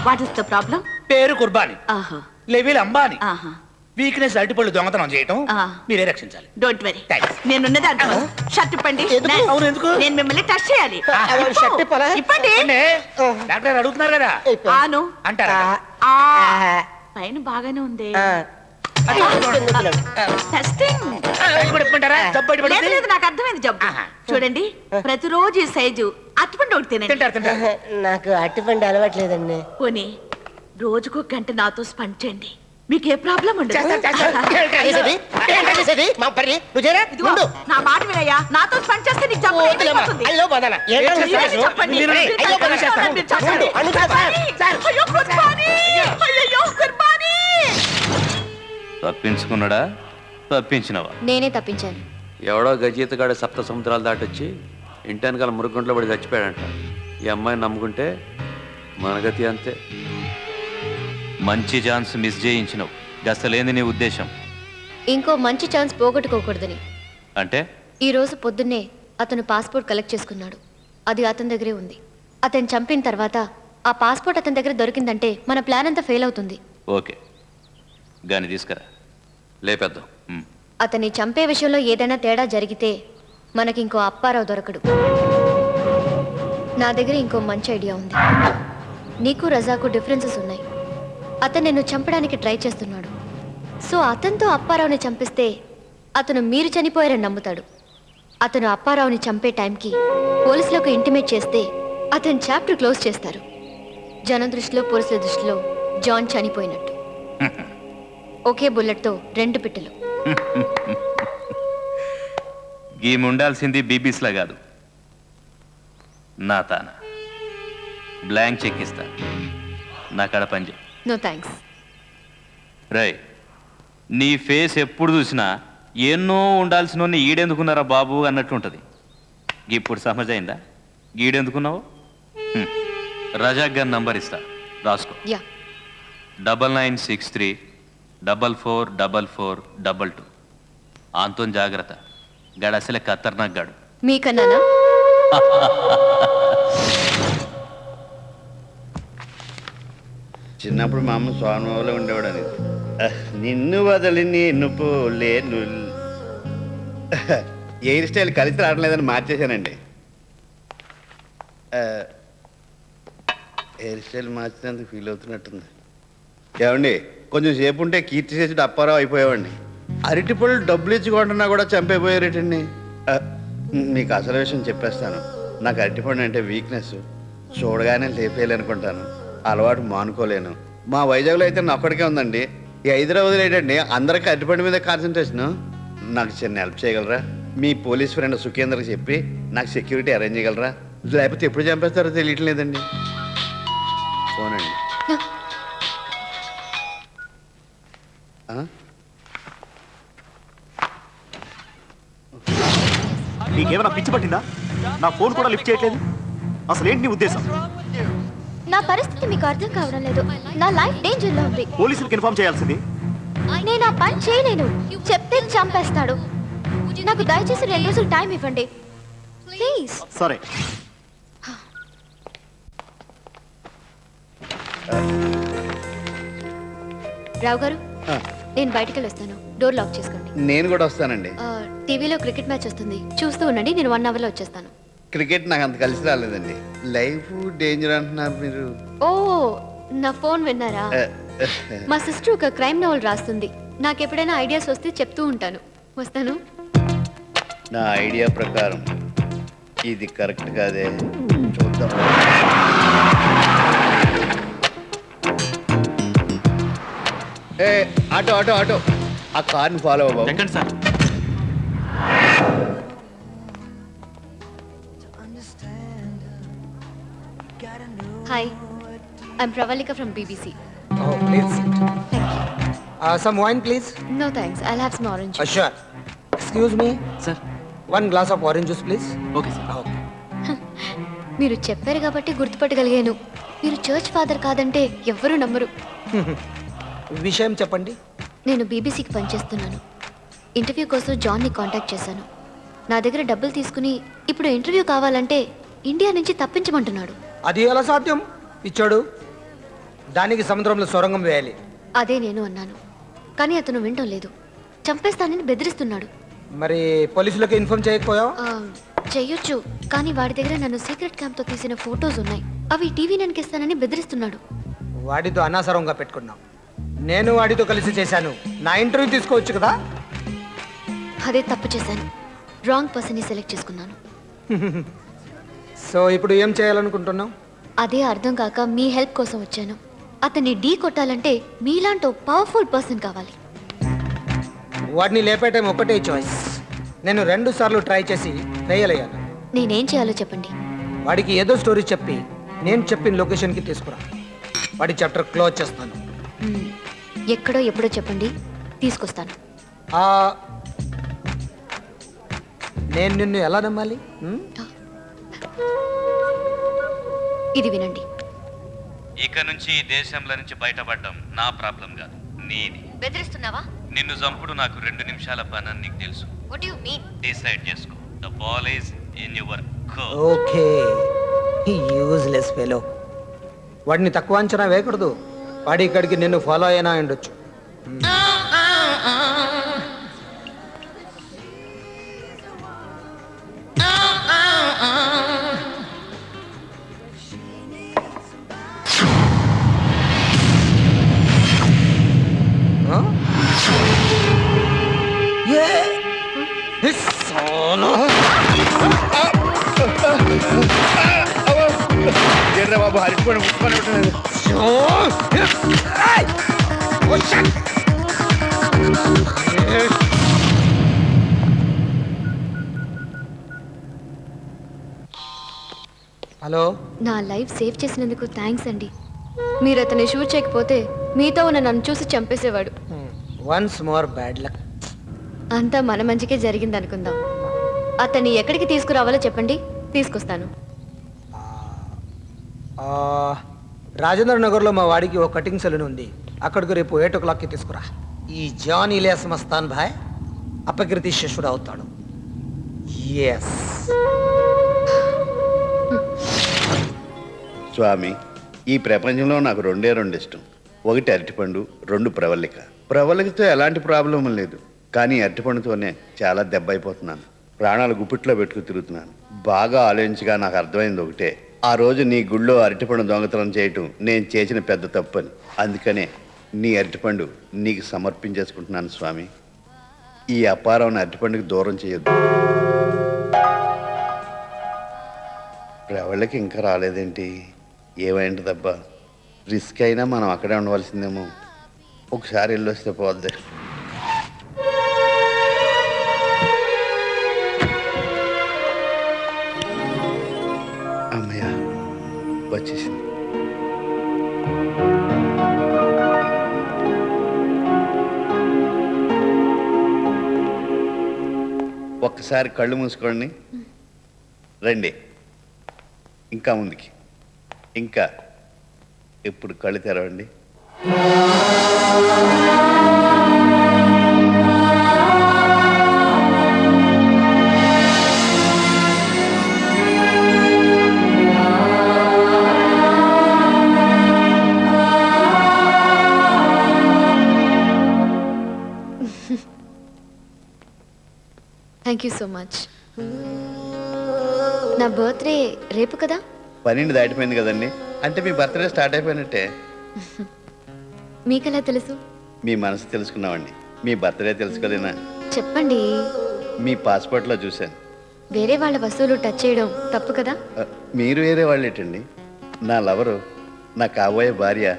What is the problem? పేరు కుర్బాని, ఆహా level Ambani, ఆహా. వీక్నెస్ అరటిపళ్ళు దొంగతనం చేయటం మీరే రక్షించాలి. Don't worry, Thanks. నేనున్నది అర్థం. షర్ట్ ఇప్పండి. అవును, ఎందుకు? నేను మిమ్మల్ని టచ్ చేయాలి. షర్ట్ ఇప్పాలా? ఇప్పండి. అంటే డాక్టర్ అడుగుతున్నారు కదా ఆను అంటారా? ఆ పైన బాగానే ఉంది. టెస్టింగ్ లేదు, నాకు అర్థమైంది జబ్బు. చూడండి, ప్రతిరోజు ఈ సైజు అట్టుపండు ఒకటి తినండి. తింటారు తింటారు. నాకు అట్టిపండి అలవాట్లేదండి. పోనీ రోజుకు గంట నాతో స్పెండ్ చేయండి, మీకు ఏ ప్రాబ్లం ఉండదు. ఇదిగో, నా మాట వినయ్యా, నాతో స్పెండ్ చేస్తే నీకు జబ్బు అయిపోతుంది. చెప్పండి. అయ్యో, కుర్బానీ! అయ్యయ్యో, కుర్బానీ! తప్పించుకున్నాడా, తప్పించినవా? నేనే తప్పించాను. ఎవడో గజీతగాడు సప్త సముద్రాలు దాటొచ్చి ఇంటి వెనకాల మురుగుంట్లో పడి చచ్చిపోయాడంట. ఈ అమ్మాయిని నమ్ముకుంటే మన గతి అంతే. మంచి ఛాన్స్ మిస్ చేయించినవు. గసలేంది నీ ఉద్దేశం? ఇంకో మంచి ఛాన్స్ పోగొట్టుకోకూడదని. అంటే ఈ రోజు పొద్దున్నే అతను పాస్పోర్ట్ కలెక్ట్ చేసుకున్నాడు. అది అతని దగ్గరే ఉంది. అతను చంపిన తర్వాత ఆ పాస్పోర్ట్ అతని దగ్గర దొరికిందంటే మన ప్లాన్ అంతా ఫెయిల్ అవుతుంది. ఓకే, గాని తీసుకురా, లేపేద్దాం. అతన్ని చంపే విషయంలో ఏదైనా తేడా జరిగితే మనకి ఇంకో అప్పారావు దొరకడు. నా దగ్గర ఇంకో మంచి ఐడియా ఉంది. నీకు రజాకు డిఫరెన్సెస్ ఉన్నాయి. అతను నిన్ను చంపడానికి ట్రై చేస్తున్నాడు. సో అతనితో అప్పారావుని చంపిస్తే అతను మీరు చనిపోయారని నమ్ముతాడు. అతను అప్పారావుని చంపే టైంకి పోలీసులకు ఇంటిమేట్ చేస్తే అతని చాప్టర్ క్లోజ్ చేస్తారు. జనం దృష్టిలో, పోలీసుల దృష్టిలో జాన్ చనిపోయినట్టు. ఒకే బుల్లెట్తో 2 పిట్టలు. గీమ్ ఉండాల్సింది బీబీస్లా కాదు, నా తాన. బ్లాంక్ చెక్ ఇస్తా, నా కడ పనిచే. No thanks. రై, నీ ఫేస్ ఎప్పుడు చూసినా ఎన్నో ఉండాల్సిన ఈడెందుకున్నారా బాబు అన్నట్టు ఉంటుంది. ఇప్పుడు సమజైందా గీడెందుకున్నావు? రజాక్ గారి నంబర్ ఇస్తా, రాసుకో. యా. 9963 444422. ఆంతో జాగ్రత్త, గాడు అసలే ఖతర్నాక్ గాడు. మీకన్నానా? చిన్నప్పుడు మా అమ్మ స్వామిలో ఉండేవాడు అని. నిన్ను వదిలి నేను పోలేను. ఎయిర్ స్టైల్ కలిసి రావట్లేదని మార్చేశానండి. హెయిర్ స్టైల్ మార్చినందుకు ఫీల్ అవుతున్నట్టుంది. ఏమండి, కొంచెం సేపు ఉంటే కీర్తి చేసి అప్పారావు అయిపోయావండి. అరటిపళ్ళు డబ్బులు ఇచ్చుకుంటున్నా కూడా చంపైపోయారేటండి. మీకు అసలు విషయం చెప్పేస్తాను. నాకు అరటిపండు అంటే వీక్నెస్. చూడగానే లేపేయాలనుకుంటాను, అలవాటు మానుకోలేను. మా వైజాగ్లో అయితే నా ఒక్కడికే ఉందండి. ఈ హైదరాబాద్లో ఏంటండి అందరికీ అరటిపండు మీద కాన్సన్ట్రేషను. నాకు చిన్న హెల్ప్ చేయగలరా? మీ పోలీస్ ఫ్రెండ్ సుఖేంద్రకి చెప్పి నాకు సెక్యూరిటీ అరేంజ్ చేయగలరా? లేకపోతే ఎప్పుడు చంపేస్తారో తెలియట్లేదండి. ఫోనండి. నీకేమైనా పిచ్చి పట్టిందా? నా ఫోన్ కూడా లిఫ్ట్ చేయట్లేదు. అసలు ఏంటి నీ ఉద్దేశం? నా పరిస్థితి మీకు అర్థం కావడం లేదు. నా లైఫ్ డేంజర్ లో ఉంది. పోలీసులకు ఇన్ఫార్మ్ చేయాల్సింది. నేను ఆ పని చేయలేను. చెప్తే చంపేస్తాడు. నాకు దయచేసి 2 రోజులు టైం ఇవ్వండి ప్లీజ్. సరే. రావు గారు, నేను బయటికి వెళ్ళొస్తాను. డోర్ లాక్ చేసుకోండి. నేను కూడా వస్తానండి. టీవీలో క్రికెట్ మ్యాచ్ వస్తుంది, చూస్తూ ఉండండి. నేను 1 అవర్లో వచ్చేస్తాను. క్రికెట్ నాకు అంత కలిసి రాలేదండి. లైఫ్ డేంజర్ అంటున్నారు మీరు. ఓ, నా ఫోన్ విన్నారా? మా సిస్టర్ ఒక క్రైమ్ నవల్ రాస్తుంది. నాకు ఎప్పుడైనా ఐడియాస్ వస్తే చెప్తూ ఉంటాను. వస్తాను. నా ఐడియా ప్రకారం ఇది కరెక్ట్ కాదే, చూద్దాం. ఏ ఆటో ఆటో ఆటో, ఆ కార్ని ఫాలో అవ్వ. ఎక్కండి sir. Hi, I'm Pravalika from BBC. Oh, please sit. Some wine, please. No thanks, I'll have some orange. Sure. Excuse me. Sir. 1 glass of orange juice, please. Okay sir. Okay. మీరు చెప్పారు కాబట్టి గుర్తుపట్టగలిగాను. మీరు church father కాదంటే ఎవ్వరూ నమ్మరు. విషయం చెప్పండి. నేను బీబీసీకి పనిచేస్తున్నాను. ఇంటర్వ్యూ కోసం జాన్ని కాంటాక్ట్ చేశాను. నా దగ్గర డబ్బులు తీసుకుని ఇప్పుడు ఇంటర్వ్యూ కావాలంటే ఇండియా నుంచి తప్పించమంటున్నాడు. అది ఎలా సాధ్యం? ఇచ్చాడు. దానికి సముద్రంలో సొరంగం వేయాలి. అదే నేను అన్నాను, కానీ అతను వినడం లేదు. చంపేస్తానని బెదిరిస్తున్నాడు. మరి పోలీసులకు ఇన్ఫార్మ్ చేయకపోయావా? చెయ్యొచ్చు, కానీ వాడి దగ్గర నన్ను సీక్రెట్ క్యాంప్తో తీసిన ఫొటోస్ ఉన్నాయి. అవి టీవీ ననికిస్తానని బెదిరిస్తున్నాడు. వాడితో అనవసరంగా పెట్టుకున్నాం. నేను వాడితో కలిసి చేశాను. నా ఇంటర్వ్యూ తీసుకోవచ్చు కదా. అదే తప్పు చేశాను. రాంగ్ పర్సన్ని సెలెక్ట్ చేసుకున్నాను. సో ఇప్పుడు ఏం చేయాలనుకుంటున్నావు? అదే అర్థం కాక మీ హెల్ప్ కోసం వచ్చాను. అతన్ని ఢీ కొట్టాలంటే మీలాంటి పవర్ఫుల్ పర్సన్ కావాలి. వాడిని లేపే టైం ఒకటే చాయిస్. నేను 2 సార్లు ట్రై చేసి ఫెయిల్ అయ్యాను. నేనేం చేయాలో చెప్పండి. వాడికి ఏదో స్టోరీ చెప్పి నేను చెప్పిన లొకేషన్కి తీసుకురా. వాడి చాప్టర్ క్లోజ్ చేస్తాను. ఎక్కడో ఎప్పుడో చెప్పండి, తీసుకొస్తాను. ఆ, నేను నిన్ను ఎలా నమ్మాలి? ఇది వినండి. ఇక నుంచి ఈ దేశంలో నుంచి బయటపడడం నా ప్రాబ్లం కాదు, నీది. బెదిరిస్తున్నావా? నిన్ను చంపుడు నాకు 2 నిమిషాల పని అని నీకు తెలుసు. What you mean? డిసైడ్ చేసుకో. The ball is in your court. Okay, useless fellow. వాడిని తక్కువ అంచనా వేయకూడదు. వాడి ఇక్కడికి నిన్ను ఫాలో అయినా ఉండొచ్చు. ఏంట్రా బాబు హరిపోయి ముట్టుకొని ఉంటున్నాడు. హలో, నా లైఫ్ సేవ్ చేసినందుకు థ్యాంక్స్ అండి. మీరు అతన్ని షూట్ చేయకపోతే మీతో ఉన్న నన్ను చూసి చంపేసేవాడు. Once more bad luck. అంతా మన మంచికే జరిగింది అనుకుందాం. అతన్ని ఎక్కడికి తీసుకురావాలో చెప్పండి, తీసుకొస్తాను. రాజేంద్ర నగర్లో మా వాడికి ఒక కటింగ్ సెలూన్ ఉంది. అక్కడికి రేపు 8 o'clockకి తీసుకురా. ఈ జాన్ ఇలియాస్ మస్తాన్ భాయ్ అపకీర్తి శిష్యుడు అవుతాడు. ఎస్ స్వామి, ఈ ప్రపంచంలో నాకు 2 ఇష్టం. 1 అరటిపండు, 2 ప్రవల్లిక. ప్రవల్లికతో ఎలాంటి ప్రాబ్లం లేదు, కానీ అరటిపండుతోనే చాలా దెబ్బ అయిపోతున్నాను. ప్రాణాలు గుప్పిట్లో పెట్టుకు తిరుగుతున్నాను. బాగా ఆలోచించగా నాకు అర్థమైంది ఒకటే. ఆ రోజు నీ గుళ్ళో అరటిపండు దొంగతనం చేయటం నేను చేసిన పెద్ద తప్పని. అందుకనే నీ అరటిపండు నీకు సమర్పించేసుకుంటున్నాను స్వామి. ఈ అపారం అరటిపండుకి దూరం చేయొద్దు. ప్రవళ్ళకి ఇంకా రాలేదేంటి? ఏమైందబ్బా? రిస్క్ అయినా మనం అక్కడే ఉండవలసిందేమో. ఒకసారి వెళ్ళొస్తే పోద్ది. అమ్మయ్య, వచ్చేసింది. ఒక్కసారి కళ్ళు మూసుకోండి. రండి, ఇంకా ముందుకి. ఇంకా ఇప్పుడు కళ్ళు తెరవండి. Thank you so much. నా బర్త్డే రేపు కదా? 12 దాటిపోయింది కదండి. అంటే మీ బర్త్డే స్టార్ట్ అయిపోయినట్టే. మీకెలా తెలుసు? మీ మనసు తెలుసుకున్నామండి. మీ బర్త్డే తెలుసు కదేనా? చెప్పండి. మీ పాస్పోర్ట్లో చూశాను. వేరే వాళ్ళ వస్తువులు టచ్ చేయడం తప్పు కదా? మీరు వేరే వాళ్ళేటండి. నా లవరు, నా కాబోయే భార్య.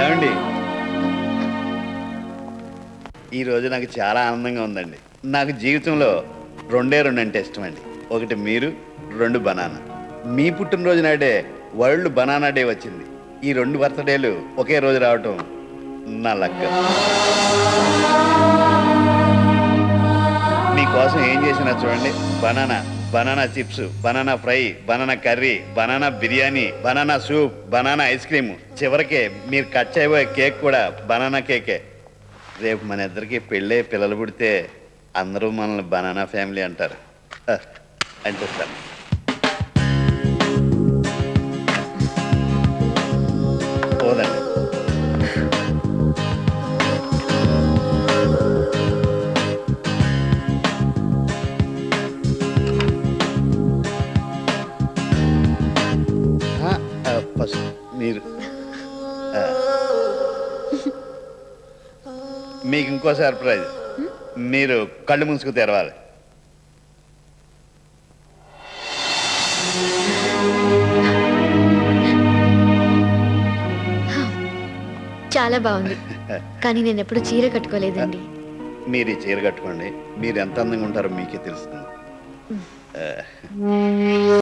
ఏమండి, ఈరోజు నాకు చాలా ఆనందంగా ఉందండి. నాకు జీవితంలో 2 అంటే ఇష్టం అండి. 1 మీరు, 2 బనానా. మీ పుట్టినరోజు నాడే వరల్డ్ బనానా డే వచ్చింది. ఈ 2 బర్త్డేలు ఒకే రోజు రావటం నా లక్. మీకోసం ఏం చేసినా చూడండి. Banana chips, banana fry, banana curry, banana biryani, banana soup, banana ice cream, చివరికి మీరు కట్ చేయబోయే కేక్ కూడా బనానా కేకే. రేపు మన ఇద్దరికి పెళ్ళే పిల్లలు పుడితే అందరూ మనల్ని బనానా ఫ్యామిలీ అంటారు. అంటేస్తాను. పోదండి. ఫస్ట్ మీరు మీకు ఇంకో సర్ప్రైజ్. మీరు కళ్ళు మూసుకు తెరవాలి. చాలా బాగుంది, కానీ నేను ఎప్పుడు చీర కట్టుకోలేదండి. మీరు ఈ చీర కట్టుకోండి, మీరు ఎంత అందంగా ఉంటారో మీకే తెలుస్తుంది.